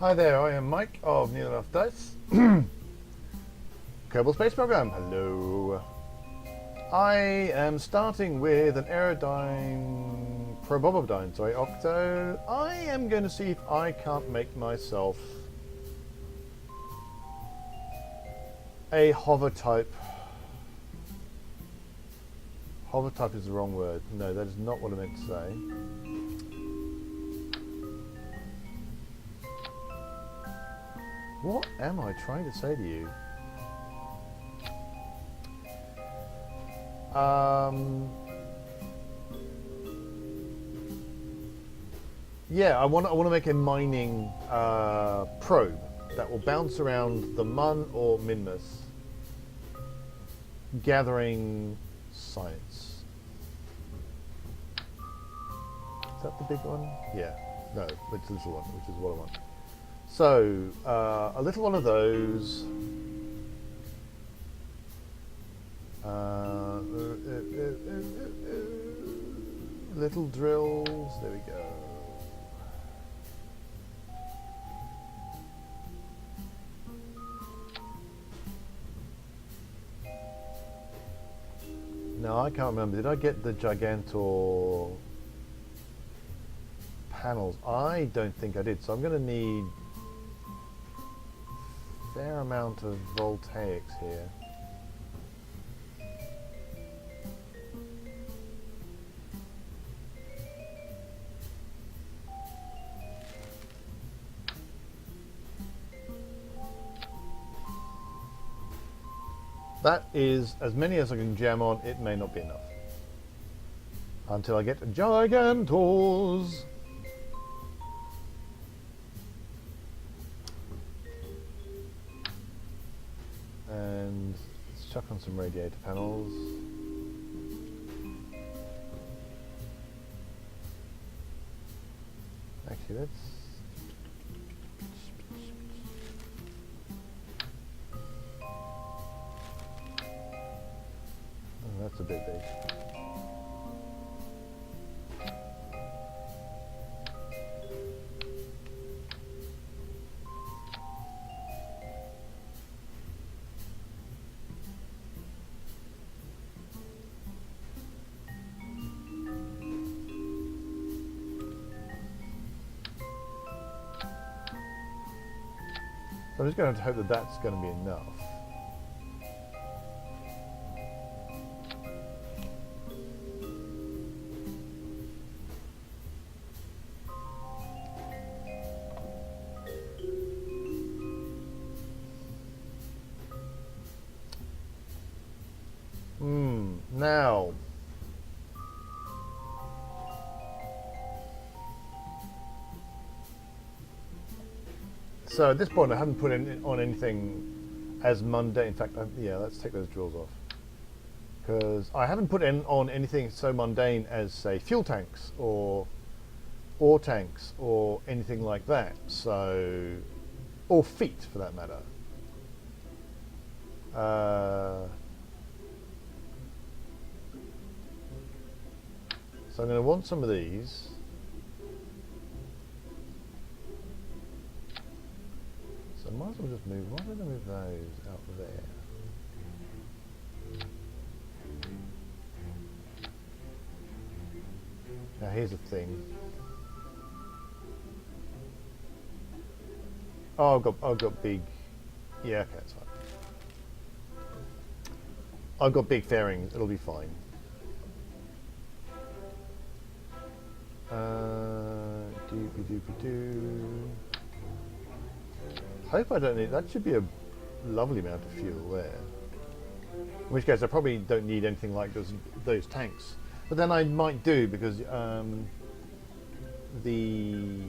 Hi there, I am Mike of Near Enough Dice. Kerbal Space Program, hello. I am starting with an Aerodyne Probobodyne, sorry, Octo. I am going to see if I can't make myself a hover type. Hover type is the wrong word. No, that is not what I meant to say. What am I trying to say to you? Yeah, I want to make a mining probe that will bounce around the Mun or Minmus, gathering science. Is that the big one? Yeah. No, it's the little one, which is what I want. So, a little one of those. Little drills. There we go. No, I can't remember. Did I get the Gigantor panels? I don't think I did. So I'm going to need a fair amount of voltaics here. That is as many as I can jam on. It may not be enough until I get Gigantors. And let's chuck on some radiator panels. Actually, let's... Oh, that's a bit big. So I'm just going to hope that that's going to be enough. Now. So at this point I haven't put on anything as mundane. In fact, yeah, let's take those drills off. Because I haven't put on anything so mundane as, say, fuel tanks or ore tanks or anything like that. So, or feet for that matter. So I'm going to want some of these. So I might as well just move. Why don't I move those out there? Now here's the thing. Oh, I've got big. Yeah, okay, that's fine. I've got big fairings. It'll be fine. Doopy-doopy-doo. Hope I don't need. That should be a lovely amount of fuel there. In which case, I probably don't need anything like those tanks. But then I might do because the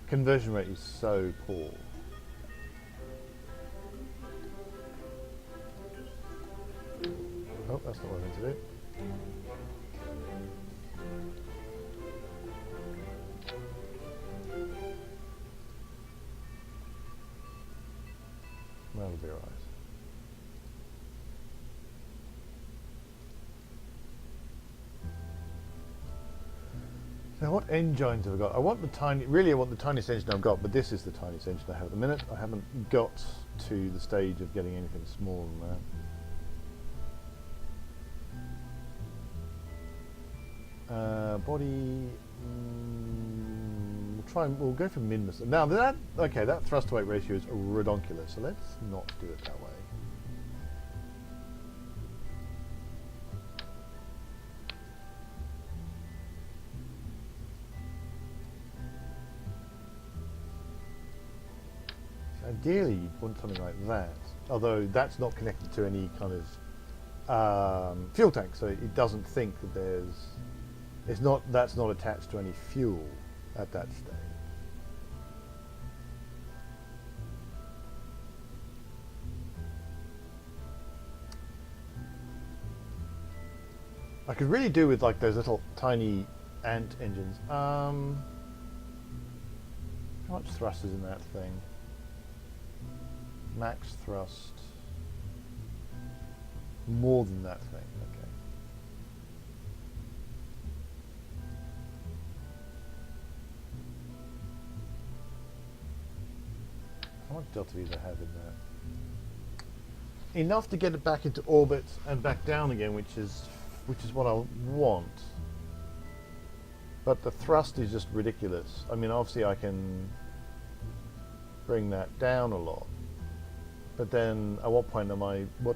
conversion rate is so poor. Oh, that's not what I meant to do. That'll be alright. So Now, what engines have I got? I want the tiniest engine I've got, but this is the tiniest engine I have at the minute. I haven't got to the stage of getting anything smaller than that. Body. We'll go for Minmus. Now that thrust to weight ratio is redonkulous, so let's not do it that way. Ideally, you'd want something like that, although that's not connected to any kind of fuel tank, so it doesn't think that that's not attached to any fuel at that stage. I could really do with like those little tiny ant engines. How much thrust is in that thing? Max thrust. More than that thing, okay. How much delta V do I have in that? Enough to get it back into orbit and back down again, which is what I want. But the thrust is just ridiculous. I mean, obviously I can bring that down a lot. But then, at what point am I... But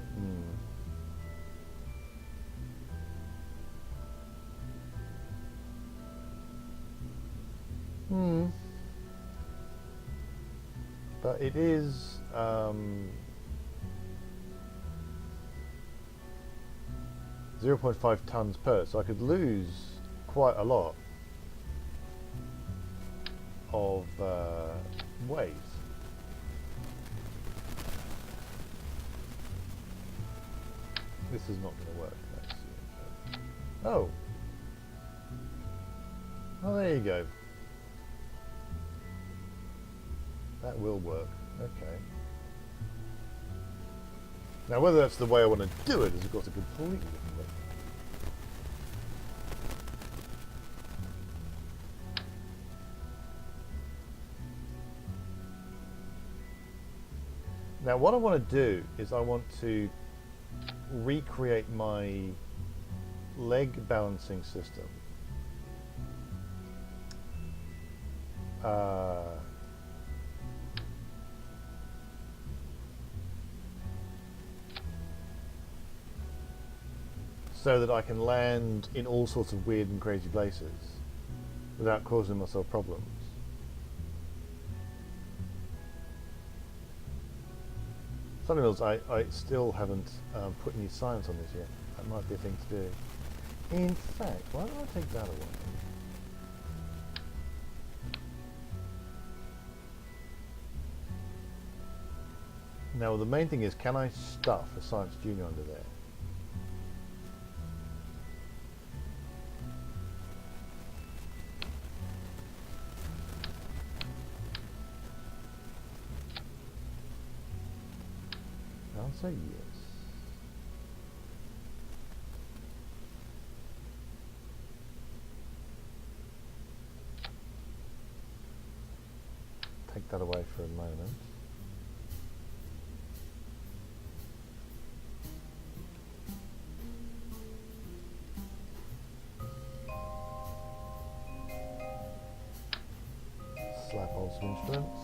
it is... 0.5 tons per, so I could lose quite a lot of weight. This is not going to work. Oh. Oh, there you go. That will work. Okay. Now, whether that's the way I want to do it is, of course, a completely different way. Now, what I want to do is I want to recreate my leg balancing system. So that I can land in all sorts of weird and crazy places without causing myself problems. Something else, I still haven't put any science on this yet. That might be a thing to do. In fact, why don't I take that away? Now the main thing is, can I stuff a Science Junior under there? I'll say yes. Take that away for a moment. Slap on some instruments.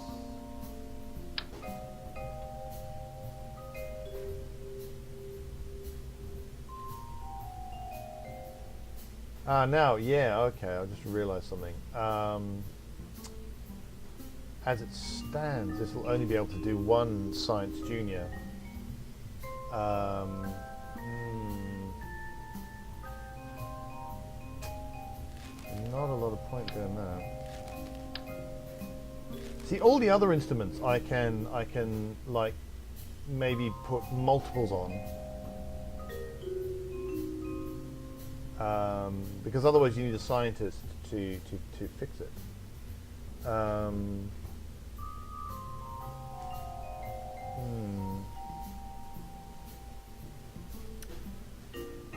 Now, yeah, okay, I just realised something. As it stands, this will only be able to do one Science Junior. Not a lot of point doing that. See, all the other instruments I can like maybe put multiples on. Because otherwise you need a scientist to fix it.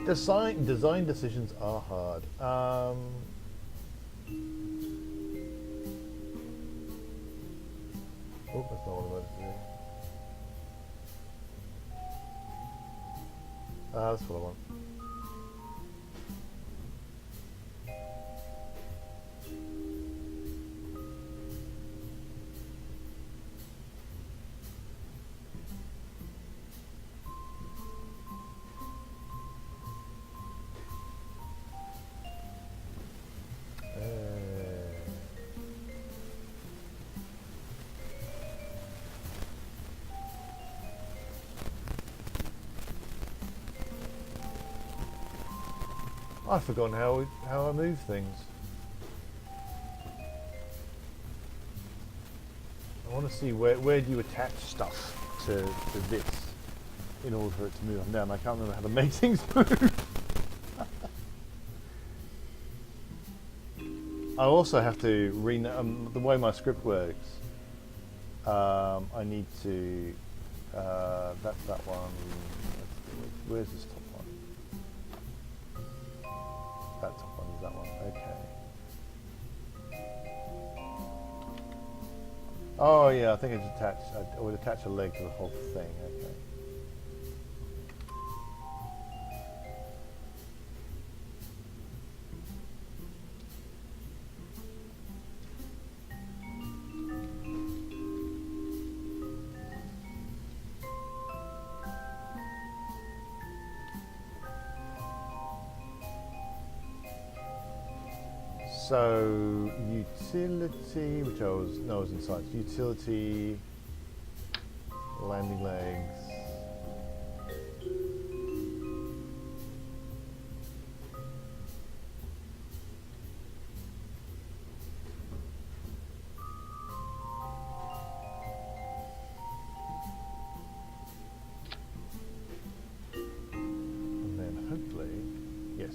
Design decisions are hard. Oh, that's not what I wanted to do. That's what I want. I've forgotten how I move things. I want to see where do you attach stuff to this in order for it to move up and down. I can't remember how to make things move. I also have to the way my script works. I need to. That's that one. Where's this top one? That top one is that one. Okay. Oh yeah, I think I would attach a leg to the whole thing. Okay. So utility, which I was in science. Utility, landing legs. And then hopefully, yes.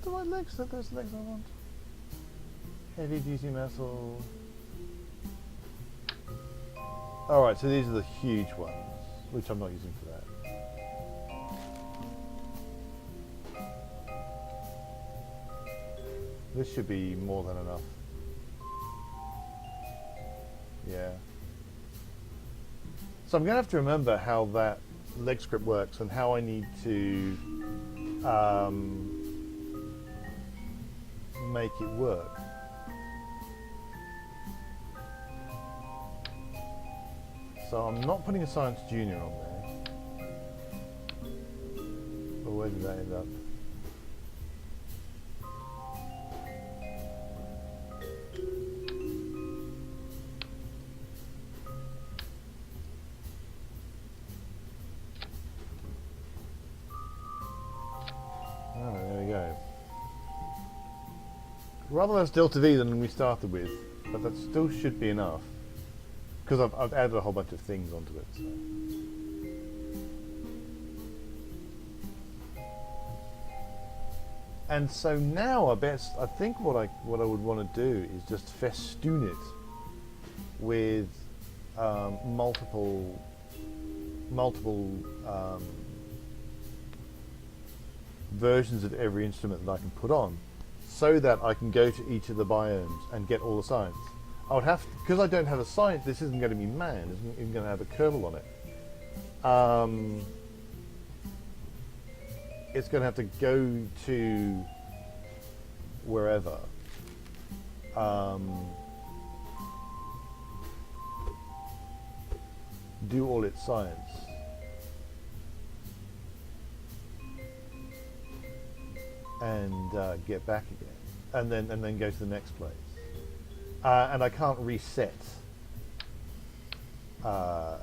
The right legs, those legs I want. Heavy duty muscle. Alright, so these are the huge ones, which I'm not using for that. This should be more than enough. Yeah. So I'm going to have to remember how that leg script works and how I need to make it work. So I'm not putting a science junior on there. But where did that end up? Oh, there we go. Rather less delta V than we started with, but that still should be enough. Because I've added a whole bunch of things onto it. So. And so now I think what I would want to do is just festoon it with multiple versions of every instrument that I can put on, so that I can go to each of the biomes and get all the science. I would have to, because I don't have a science, this isn't going to be man, isn't even going to have a Kerbal on it. It's going to have to go to wherever. Do all its science. And get back again, and then go to the next place. And I can't reset. I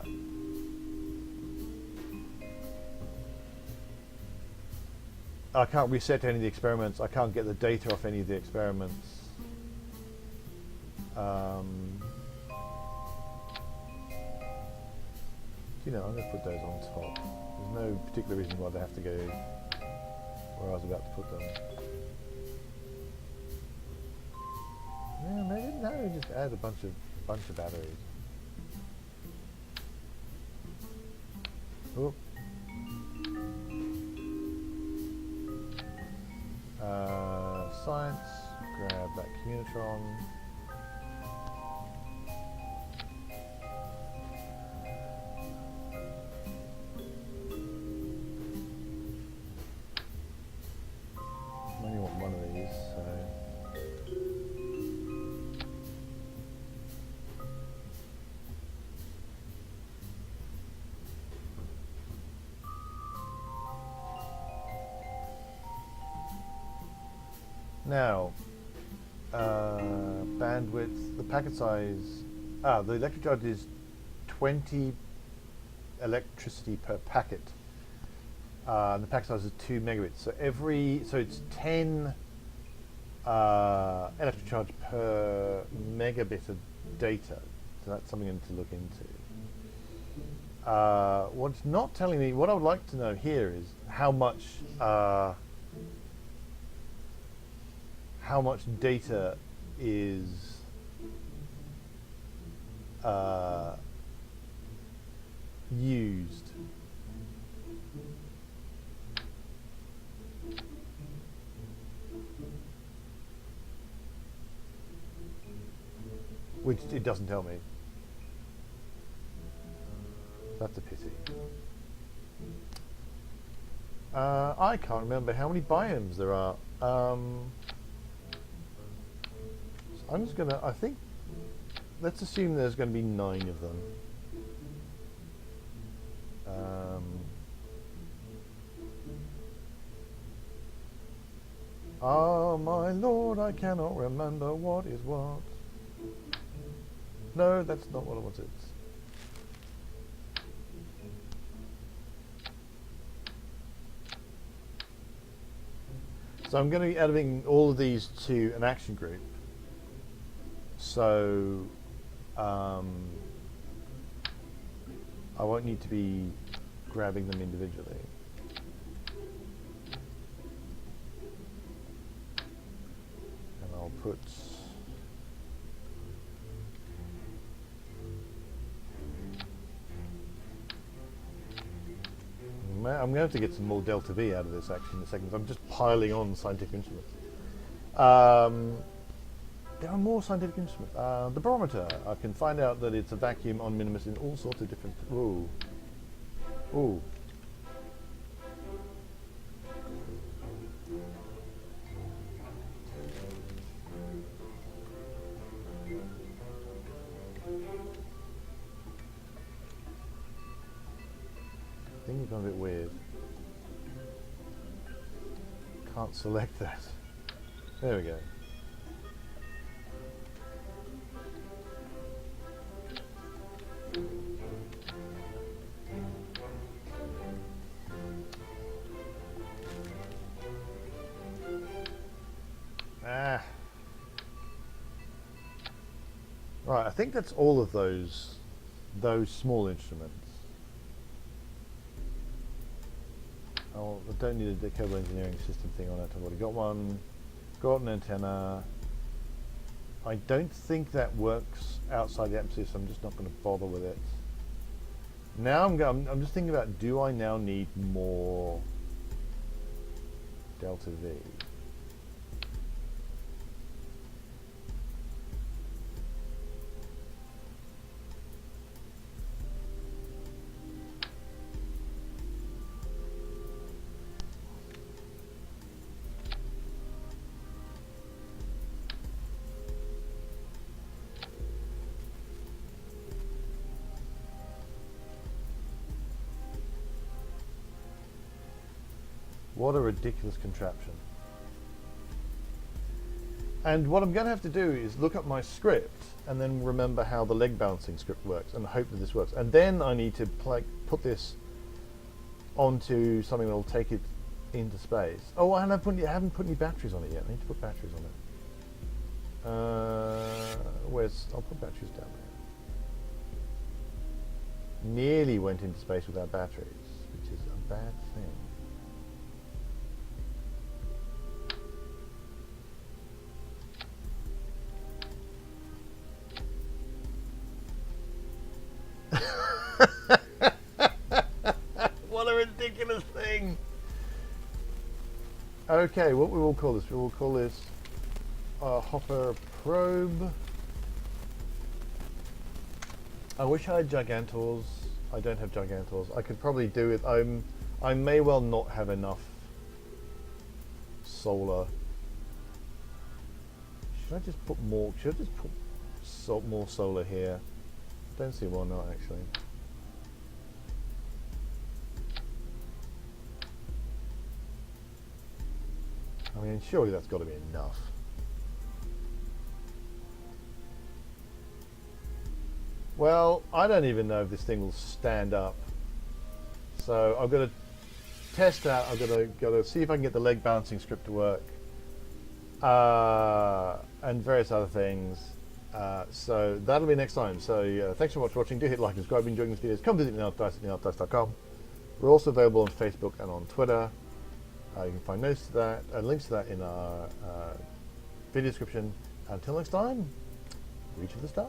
can't reset any of the experiments. I can't get the data off any of the experiments. You know, I'm going to put those on top. There's no particular reason why they have to go where I was about to put them. Yeah, maybe no, just add a bunch of batteries. Oop. Science, grab that Communitron. I only want one of these, so... Now, bandwidth, the packet size, the electric charge is 20 electricity per packet. And the packet size is 2 megabits. So it's 10 electric charge per megabit of data. So that's something I need to look into. What's not telling me, what I would like to know here is how much data is used. Which it doesn't tell me. That's a pity. I can't remember how many biomes there are. I'm just gonna, I think, let's assume there's going to be 9 of them. Oh my lord, I cannot remember what is what. No, that's not what I wanted. So I'm going to be adding all of these to an action group. So I won't need to be grabbing them individually. And I'll put I'm going to have to get some more delta V out of this actually in a second. I'm just piling on scientific instruments. There are more scientific instruments. The barometer. I can find out that it's a vacuum on Minmus in all sorts of different... Ooh. Ooh. Things have gone a bit weird. Can't select that. There we go. Right, I think that's all of those small instruments. Oh, I don't need a Kerbal engineering system thing on it. I've already got one. Got an antenna. I don't think that works outside the atmosphere, so I'm just not going to bother with it. Now I'm just thinking about, do I now need more delta V? What a ridiculous contraption. And what I'm going to have to do is look up my script and then remember how the leg balancing script works and hope that this works. And then I need to put this onto something that will take it into space. Oh, and I haven't put any batteries on it yet. I need to put batteries on it. I'll put batteries down there. Nearly went into space without batteries, which is a bad thing. Okay, what we will call this? We will call this Hopper Probe. I wish I had Gigantors. I don't have Gigantors. I could probably do it. I may well not have enough solar. Should I just put more? Should I just put more solar here? Don't see why not, actually. I mean, surely that's got to be enough. Well, I don't even know if this thing will stand up. So I've got to test that. I've got to see if I can get the leg balancing script to work, and various other things. So that'll be next time. So thanks so much for watching. Do hit like and subscribe if you're enjoying this video. Come visit me at neildice.com. We're also available on Facebook and on Twitter. You can find notes to that and links to that in our video description. Until next time, reach for the stars.